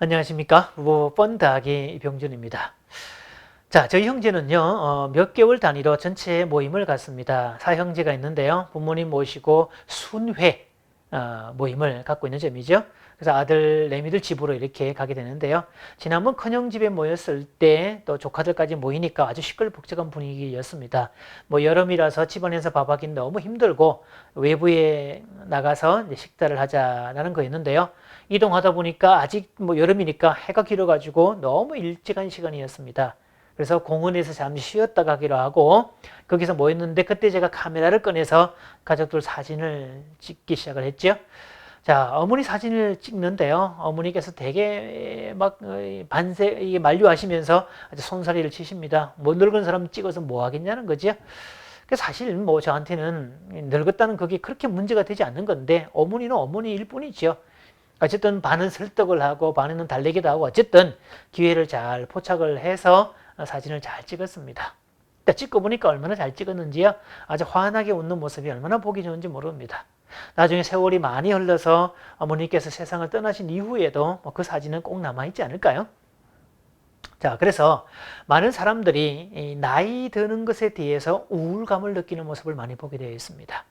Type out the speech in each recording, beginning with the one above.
안녕하십니까. 부부 펀드하기 이병준입니다. 자, 저희 형제는요, 몇 개월 단위로 전체 모임을 갖습니다. 사형제가 있는데요. 부모님 모시고 순회 모임을 갖고 있는 점이죠. 그래서 아들, 내미들 집으로 이렇게 가게 되는데요. 지난번 큰형 집에 모였을 때 또 조카들까지 모이니까 아주 시끌벅적한 분위기였습니다. 뭐 여름이라서 집안에서 밥하기는 너무 힘들고 외부에 나가서 이제 식사를 하자라는 거였는데요. 이동하다 보니까 아직 뭐 여름이니까 해가 길어가지고 너무 일찍한 시간이었습니다. 그래서 공원에서 잠시 쉬었다 가기로 하고 거기서 모였는데 그때 제가 카메라를 꺼내서 가족들 사진을 찍기 시작을 했죠. 자, 어머니 사진을 찍는데요. 어머니께서 되게 막 반세 만류하시면서 아주 손사리를 치십니다. 뭐 늙은 사람 찍어서 뭐 하겠냐는 거죠. 사실 뭐 저한테는 늙었다는 그게 그렇게 문제가 되지 않는 건데 어머니는 어머니일 뿐이죠. 어쨌든 반은 설득을 하고 반은 달래기도 하고 어쨌든 기회를 잘 포착을 해서 사진을 잘 찍었습니다. 찍고 보니까 얼마나 잘 찍었는지요. 아주 환하게 웃는 모습이 얼마나 보기 좋은지 모릅니다. 나중에 세월이 많이 흘러서 어머니께서 세상을 떠나신 이후에도 그 사진은 꼭 남아있지 않을까요? 자, 그래서 많은 사람들이 나이 드는 것에 대해서 우울감을 느끼는 모습을 많이 보게 되어 있습니다.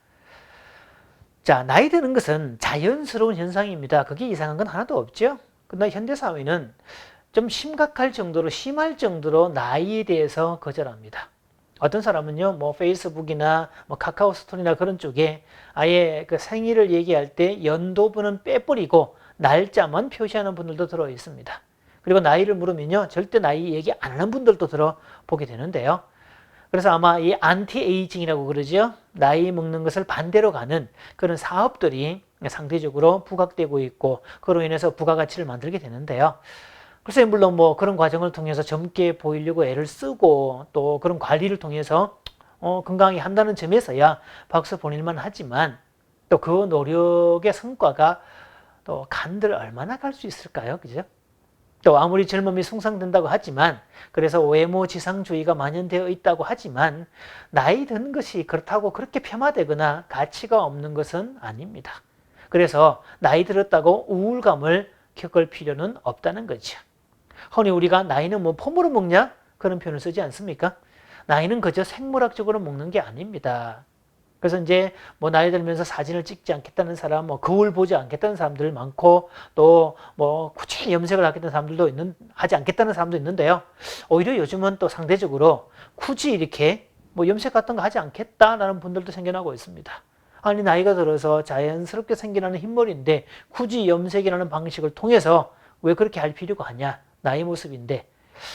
자, 나이 드는 것은 자연스러운 현상입니다. 그게 이상한 건 하나도 없죠. 그러나 현대사회는 좀 심각할 정도로, 심할 정도로 나이에 대해서 거절합니다. 어떤 사람은요, 뭐 페이스북이나 뭐 카카오 스토리나 그런 쪽에 아예 그 생일을 얘기할 때 연도부는 빼버리고 날짜만 표시하는 분들도 들어 있습니다. 그리고 나이를 물으면요, 절대 나이 얘기 안 하는 분들도 들어보게 되는데요. 그래서 아마 이 안티에이징이라고 그러죠. 나이 먹는 것을 반대로 가는 그런 사업들이 상대적으로 부각되고 있고 그로 인해서 부가가치를 만들게 되는데요. 글쎄 물론 뭐 그런 과정을 통해서 젊게 보이려고 애를 쓰고 또 그런 관리를 통해서 건강하게 한다는 점에서야 박수 보낼만 하지만 또 그 노력의 성과가 또 간들 얼마나 갈 수 있을까요? 그죠? 또 아무리 젊음이 숭상된다고 하지만 그래서 외모 지상주의가 만연되어 있다고 하지만 나이 든 것이 그렇다고 그렇게 폄하되거나 가치가 없는 것은 아닙니다. 그래서 나이 들었다고 우울감을 겪을 필요는 없다는 거죠. 흔히 우리가 나이는 뭐 폼으로 먹냐? 그런 표현을 쓰지 않습니까? 나이는 그저 생물학적으로 먹는 게 아닙니다. 그래서 이제 뭐 나이 들면서 사진을 찍지 않겠다는 사람, 뭐 거울 보지 않겠다는 사람들 많고 또 뭐 굳이 염색을 하겠다는 사람들도 하지 않겠다는 사람도 있는데요. 오히려 요즘은 또 상대적으로 굳이 이렇게 뭐 염색 같은 거 하지 않겠다라는 분들도 생겨나고 있습니다. 아니 나이가 들어서 자연스럽게 생겨나는 흰머리인데 굳이 염색이라는 방식을 통해서 왜 그렇게 할 필요가 하냐? 나이 모습인데.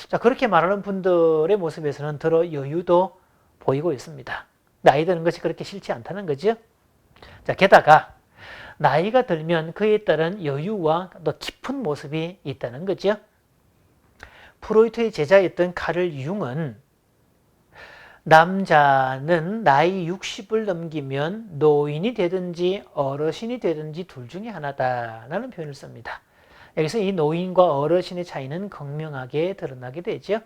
자, 그렇게 말하는 분들의 모습에서는 더러 여유도 보이고 있습니다. 나이 드는 것이 그렇게 싫지 않다는 거죠. 자, 게다가 나이가 들면 그에 따른 여유와 더 깊은 모습이 있다는 거죠. 프로이트의 제자였던 카를 융은 남자는 나이 60을 넘기면 노인이 되든지 어르신이 되든지 둘 중에 하나다라는 표현을 씁니다. 여기서 이 노인과 어르신의 차이는 극명하게 드러나게 되죠.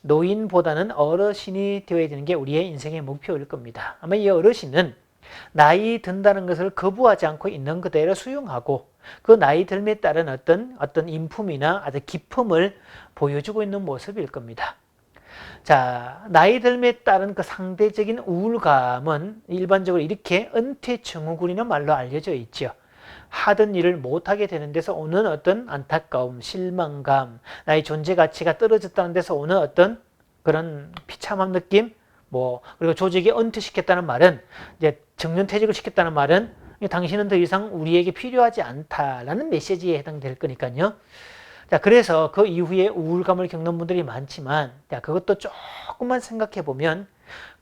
노인보다는 어르신이 되어야 되는 게 우리의 인생의 목표일 겁니다. 아마 이 어르신은 나이 든다는 것을 거부하지 않고 있는 그대로 수용하고 그 나이 들에 따른 어떤 인품이나 아주 기품을 보여주고 있는 모습일 겁니다. 자, 나이 들에 따른 그 상대적인 우울감은 일반적으로 이렇게 은퇴증후군이라는 말로 알려져 있죠. 하던 일을 못하게 되는 데서 오는 어떤 안타까움, 실망감, 나의 존재 가치가 떨어졌다는 데서 오는 어떤 그런 비참한 느낌, 그리고 조직에 은퇴시켰다는 말은, 이제 정년퇴직을 시켰다는 말은, 당신은 더 이상 우리에게 필요하지 않다라는 메시지에 해당될 거니까요. 자, 그래서 그 이후에 우울감을 겪는 분들이 많지만, 자, 그것도 조금만 생각해 보면,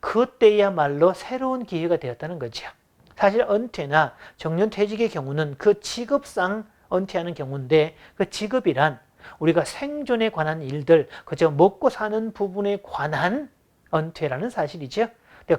그때야말로 새로운 기회가 되었다는 거죠. 사실 은퇴나 정년퇴직의 경우는 그 직업상 은퇴하는 경우인데 그 직업이란 우리가 생존에 관한 일들, 그저 먹고 사는 부분에 관한 은퇴라는 사실이죠.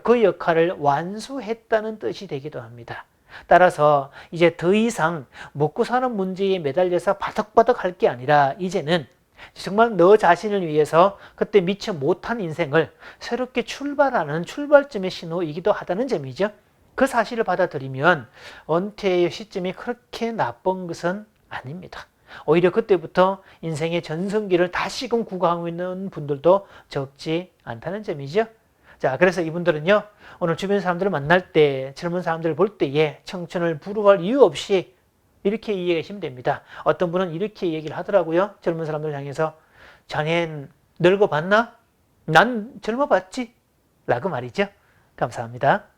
그 역할을 완수했다는 뜻이 되기도 합니다. 따라서 이제 더 이상 먹고 사는 문제에 매달려서 바득바득 할 게 아니라 이제는 정말 너 자신을 위해서 그때 미처 못한 인생을 새롭게 출발하는 출발점의 신호이기도 하다는 점이죠. 그 사실을 받아들이면 은퇴의 시점이 그렇게 나쁜 것은 아닙니다. 오히려 그때부터 인생의 전성기를 다시금 구가하고 있는 분들도 적지 않다는 점이죠. 자, 그래서 이분들은요, 오늘 주변 사람들을 만날 때, 젊은 사람들을 볼 때에 청춘을 부러워할 이유 없이 이렇게 이해하시면 됩니다. 어떤 분은 이렇게 얘기를 하더라고요. 젊은 사람들 향해서 자넨 늙어봤나? 난 젊어봤지? 라고 말이죠. 감사합니다.